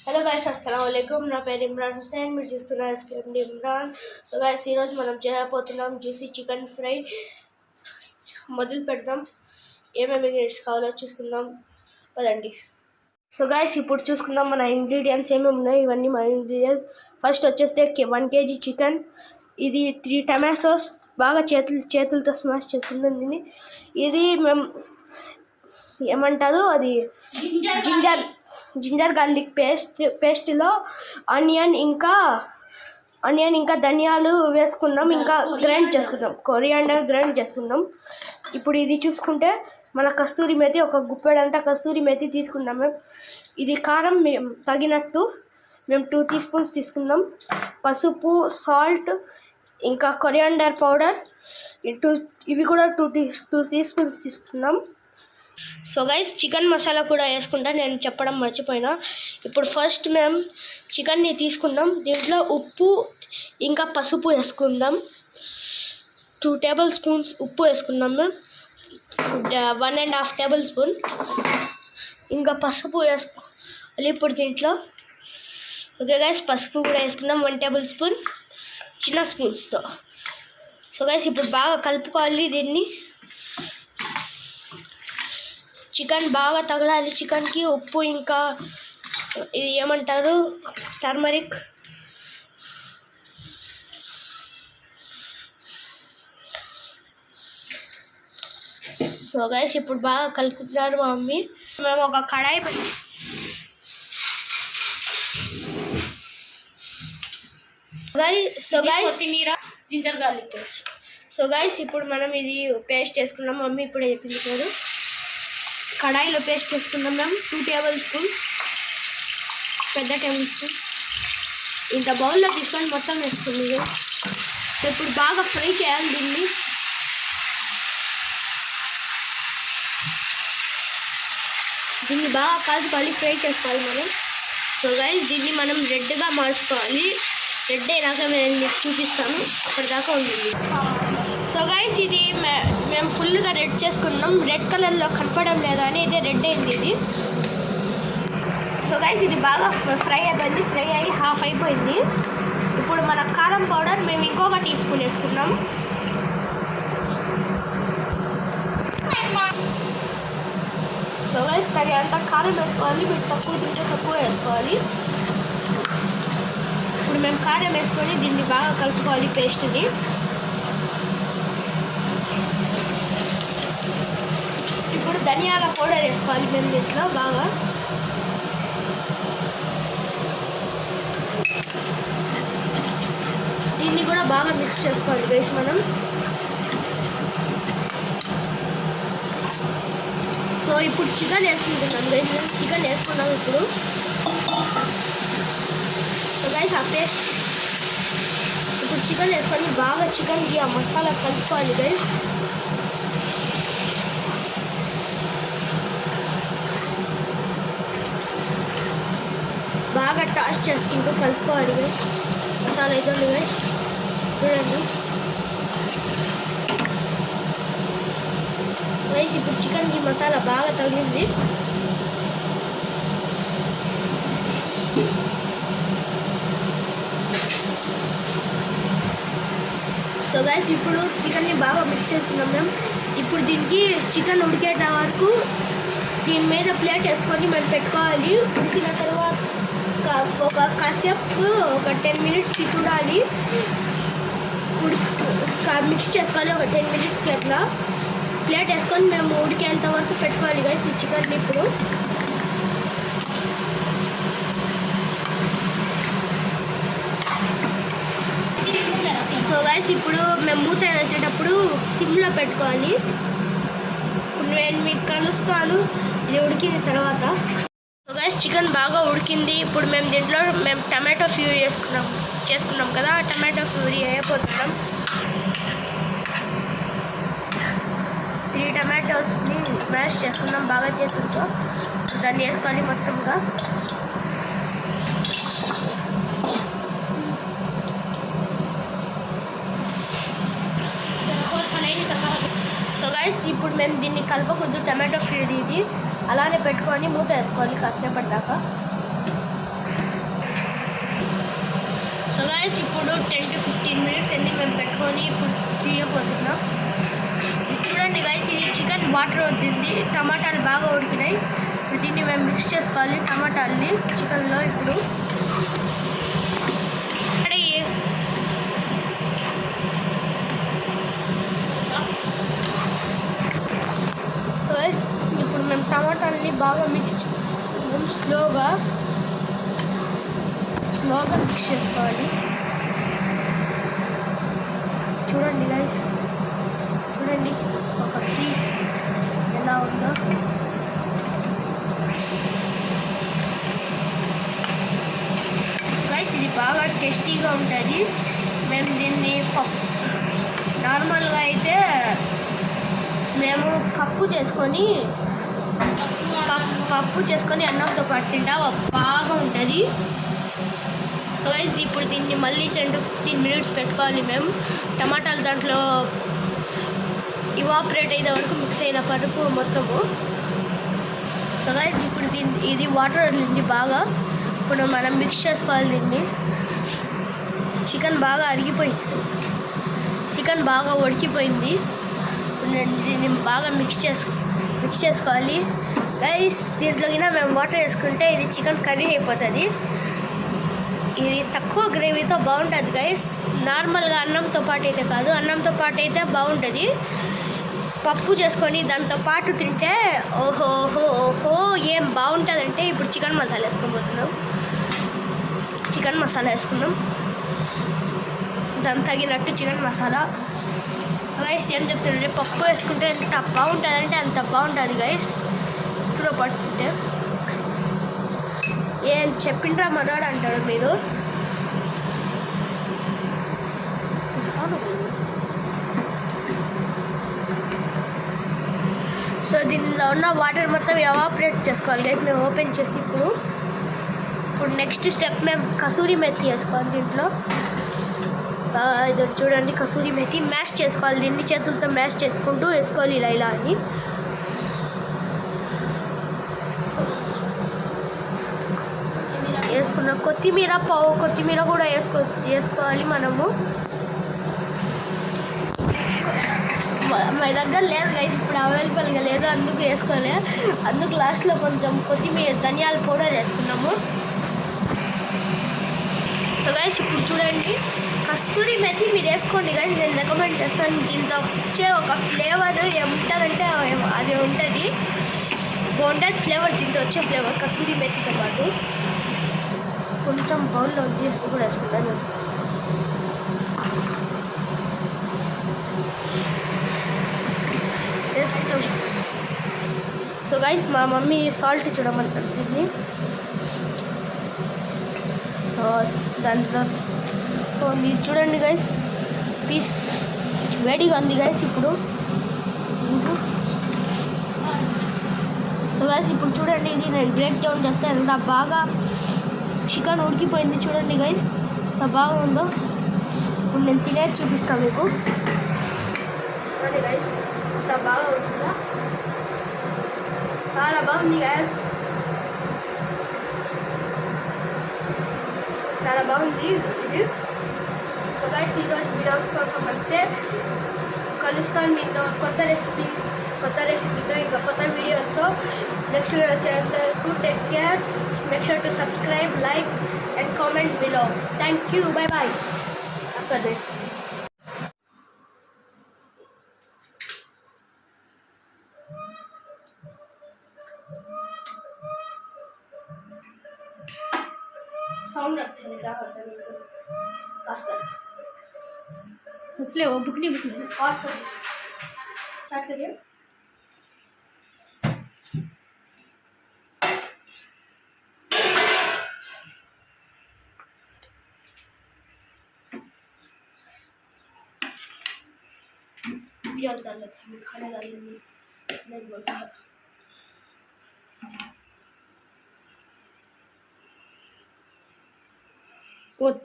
Hello guys, అస్సలాము అలైకుం. నా పేరు ఇమ్రాన్ హుస్సేన్. మీరు చూస్తున్నారు ఎస్కేఎండి ఇమ్రాన్. సో గైస్, ఈరోజు మనం చేయబోతున్నాం జ్యూసీ చికెన్ ఫ్రై. మొదలు పెడదాం. ఏమేమి ఇంగ్రీడియంట్స్ కావాలో చూసుకుందాం పదండి. సో గైస్, ఇప్పుడు చూసుకుందాం మన ఇంగ్రీడియంట్స్ ఏమేమి ఉన్నాయి. ఇవన్నీ మన ఇంగ్రీడియంట్స్. ఫస్ట్ వచ్చేస్తే 1 kg చికెన్, ఇది 3 టమాటోస్ బాగా చేతులతో స్మాష్ చేస్తున్నాం దీన్ని. ఇది మేము ఏమంటారు, అది జింజర్ గార్లిక్ పేస్ట్లో ఆనియన్ ఇంకా ధనియాలు వేసుకుందాం, ఇంకా గ్రైండ్ చేసుకుందాం, కొరియాండర్ గ్రైండ్ చేసుకుందాం. ఇప్పుడు ఇది చూసుకుంటే మన కస్తూరి మేతి, ఒక గుప్పెడంతా కస్తూరి మేతి తీసుకుందాం. మేము ఇది కారం తగినట్టు మేము 2 teaspoons తీసుకుందాం. పసుపు, సాల్ట్, ఇంకా కొరియాండర్ పౌడర్ ఇవి కూడా 2 teaspoons తీసుకుందాం. సో గైస్, చికెన్ మసాలా కూడా వేసుకుంటా, నేను చెప్పడం మర్చిపోయినా. ఇప్పుడు ఫస్ట్ మేము చికెన్ని తీసుకుందాం. దీంట్లో ఉప్పు ఇంకా పసుపు వేసుకుందాం. 2 tablespoons ఉప్పు వేసుకుందాం మేము. 1.5 tablespoon ఇంకా పసుపు వేసుకోవాలి ఇప్పుడు దీంట్లో. ఓకే గైస్, పసుపు కూడా వేసుకుందాం 1 tablespoon చిన్న స్పూన్స్తో. సో గైస్, ఇప్పుడు బాగా కలుపుకోవాలి దీన్ని. చికెన్ బాగా తగలాలి చికెన్కి. ఉప్పు ఇంకా ఇది ఏమంటారు, టర్మరిక్. సో గైస్, ఇప్పుడు బాగా కలుపుతున్నారు మా మమ్మీ. మేము ఒక కడాయి ginger garlic paste. So guys, ఇప్పుడు మనం ఇది పేస్ట్ వేసుకున్నాం. మమ్మీ ఇప్పుడు వేపించారు. కడాయిలో పేస్ట్ వేసుకుందాం మేము. 2 tablespoons పెద్ద టేబుల్ స్పూన్ ఇంత బౌల్లో తీసుకొని మొత్తం వేసుకుంది. ఇప్పుడు బాగా ఫ్రై చేయాలి దీన్ని. బాగా కలుపుకోవాలి, ఫ్రై చేసుకోవాలి మనం. సో గైస్, దీన్ని మనం రెడ్గా మార్చుకోవాలి. రెడ్ అయినాక నేను మీకు చూపిస్తాను, అప్పటిదాకా ఉంటుంది. సో గైస్, ఇది మేము ఫుల్గా రెడ్ చేసుకున్నాం. రెడ్ కలర్లో కనపడడం లేదా అని ఇది రెడ్ అయింది ఇది. సో గైస్, ఇది బాగా ఫ్రై అయిపోయింది. ఫ్రై అయ్యి హాఫ్ అయిపోయింది. ఇప్పుడు మన కారం పౌడర్ మేము ఇంకొక టీస్పూన్ వేసుకున్నాం. సో గైస్, తగినంత కారం వేసుకోవాలి. మీరు తక్కువ తింటే తక్కువ వేసుకోవాలి. ఇప్పుడు మేము కారం వేసుకొని దీన్ని బాగా కలుపుకోవాలి పేస్ట్ని. ఇప్పుడు ధనియాల పౌడర్ వేసుకోవాలి మేము దీంట్లో బాగా. దీన్ని కూడా బాగా మిక్స్ చేసుకోవాలి గైస్ మనం. సో ఇప్పుడు చికెన్ వేసుకుంటున్నాం గైస్. మేము చికెన్ వేసుకున్నాం ఇప్పుడు. సో గైస్, ఆ పేస్ట్ ఇప్పుడు చికెన్ వేసుకొని బాగా చికెన్కి ఆ మసాలా కలుపుకోవాలి గైస్. బాగా టాస్ చేసుకుంటూ కలుపుకోవాలి గైస్. మసాలా అయితే గైస్ చూడండి గైస్. ఇప్పుడు చికెన్కి మసాలా బాగా తగిలింది. సో గైస్, ఇప్పుడు చికెన్ని బాగా మిక్స్ చేసుకున్నాం మేము. ఇప్పుడు దీనికి చికెన్ ఉడికేట వరకు దీని మీద ప్లేట్ వేసుకొని మనం పెట్టుకోవాలి. ఉడికిన తర్వాత ఒక కాసేపు ఒక 10 minutesకి చూడాలి. మిక్స్ చేసుకోవాలి ఒక 10 minutesకి. అట్లా ప్లేట్ వేసుకొని మేము ఉడికేంత వరకు పెట్టుకోవాలి గైస్ ఈ చికెన్ని. ఇప్పుడు సో గైస్, ఇప్పుడు మేము మూత వేసేటప్పుడు సిమ్లో పెట్టుకోవాలి. ఇప్పుడు నేను మీకు కలుస్తాను ఇది ఉడికిన తర్వాత. సో గైస్, చికెన్ బాగా ఉడికింది. ఇప్పుడు మేము దీంట్లో టమాటో ప్యూరీ చేసుకున్నాం కదా, టమాటో ప్యూరీ అయిపోతున్నాం. 3 tomatoesని స్మాష్ చేసుకున్నాం బాగా చేతులతో. దాన్ని వేసుకోవాలి మొత్తంగా. సో గైస్, ఇప్పుడు మేము దీన్ని కలపకూడదు. టమాటో ప్యూరీ ఇది అలానే పెట్టుకొని మూత వేసుకోవాలి కాసేపటి దాకా. గైస్ ఇప్పుడు 10 to 15 మినిట్స్ అయింది మేము పెట్టుకొని ఇప్పుడు తీయబోతున్నాం. చూడండి గైస్, ఇది చికెన్ వాటర్ అవుతుంది, టమాటాలు బాగా ఉడికినాయి. దీన్ని మేము మిక్స్ చేసుకోవాలి టమాటాలని చికెన్లో. ఇప్పుడు ఇప్పుడు మేము టమాటాలని బాగా మిక్స్ చేసుకున్నాం. స్లోగా మిక్స్ చేసుకోవాలి. చూడండి గైస్, చూడండి ఒక పీస్ ఎలా ఉందో. గైస్ ఇది బాగా టేస్టీగా ఉంటుంది. మేము దీన్ని నార్మల్గా అయితే మేము పప్పు చేసుకొని అన్నంతో పాటు తింటా బాగా ఉంటుంది. గైస్ ఇప్పుడు దీన్ని మళ్ళీ 10 to 15 మినిట్స్ పెట్టుకోవాలి మేము. టమాటాలు దాంట్లో ఇవాపరేట్ అయ్యే వరకు మిక్స్ అయిన పరుపు మొత్తము. సో గైస్ ఇప్పుడు ఇది వాటర్ వదిలింది బాగా. ఇప్పుడు మనం మిక్స్ చేసుకోవాలి దీన్ని. చికెన్ బాగా ఉడికిపోయింది. దీన్ని బాగా మిక్స్ చేసుకోవాలి గైస్. దీంట్లోకినా మేము వాటర్ వేసుకుంటే ఇది చికెన్ కర్రీ అయిపోతుంది. ఇది తక్కువ గ్రేవీతో బాగుంటుంది గైస్. నార్మల్గా అన్నంతో పాటు అయితే కాదు, అన్నంతో పాటు అయితే బాగుంటుంది. పప్పు చేసుకొని దాంతో పాటు తింటే ఓహో ఏం బాగుంటుందంటే. ఇప్పుడు చికెన్ మసాలా వేసుకోబోతున్నాం. చికెన్ మసాలా వేసుకున్నాం, దానికి తగినట్టు చికెన్ మసాలా. గైస్ ఏం చెప్తుంటే పప్పు వేసుకుంటే ఎంత బాగుంటుందంటే అంత బాగుంటుంది గైస్. ఉప్పుతో పట్టుకుంటే ఏం చెప్పిండ్రా మనోడు అంటాడు మీరు. సో దీనిలో ఉన్న వాటర్ మొత్తం ఎవాపరేట్ చేసుకోవాలి గైస్. మేము ఓపెన్ చేసి ఇప్పుడు నెక్స్ట్ స్టెప్ మేము కసూరి మెథి వేసుకోవాలి దీంట్లో. ఇది చూడండి, కసూరి మెథి మ్యాష్ చేసుకోవాలి. దీన్ని చేతులతో మ్యాష్ చేసుకుంటూ వేసుకోవాలి ఇలా అని. వేసుకున్న కొత్తిమీర కూడా వేసుకోవాలి మనము. మా దగ్గర లేదు గైస్, ఇప్పుడు అవైలబుల్గా లేదు, అందుకు వేసుకోలే. అందుకు లాస్ట్లో కొంచెం ధనియాల పౌడర్ వేసుకున్నాము. సో గైస్ ఇప్పుడు చూడండి, కస్తూరి మెథి మీరు వేసుకోండి గైస్, నేను రికమెండ్ చేస్తాను. దీంతో వచ్చే ఒక ఫ్లేవర్ ఏముంటుందంటే అది ఉంటుంది, బాగుంటుంది ఫ్లేవర్. దీంతో వచ్చే ఫ్లేవర్ కస్తూరి మెథితో పాటు. కొంచెం బౌల్లో ఉంది, అది కూడా వేసుకున్నాను. సో గైస్ మా మమ్మీ సాల్ట్ చూడమంటుంది దాంట్లో. మీరు చూడండి గైస్, పీస్ వేడిగా ఉంది గైస్ ఇప్పుడు. సో గైస్ ఇప్పుడు చూడండి, ఇది నేను బ్రేక్ డౌన్ చేస్తే ఎంత బాగా చికెన్ ఉడికిపోయింది. చూడండి గైస్ ఎంత బాగా ఉందో. ఇప్పుడు నేను తినేది చూపిస్తాను మీకు. చూడండి గైస్ ఎంత బాగా ఉంటుందా, చాలా బాగుంది గైస్, చాలా బాగుంది ఇది. సో గైస్ ఈరోజు వీడియో కోసం అయితే కలుస్తాను మీతో కొత్త రెసిపీతో ఇంకా కొత్త వీడియోతో. నెక్స్ట్ వీడియో వచ్చేంత వరకు take care. Make sure to subscribe, like and comment below. Thank you. Bye bye. After this. Sound अच्छा नहीं रहा होता है तो पास कर. इसलिए वो बुक नहीं पास कर. स्टार्ट करिए. वीडियो डाल लेते हैं, खाना डाल लेंगे, नहीं बोलता है. Good.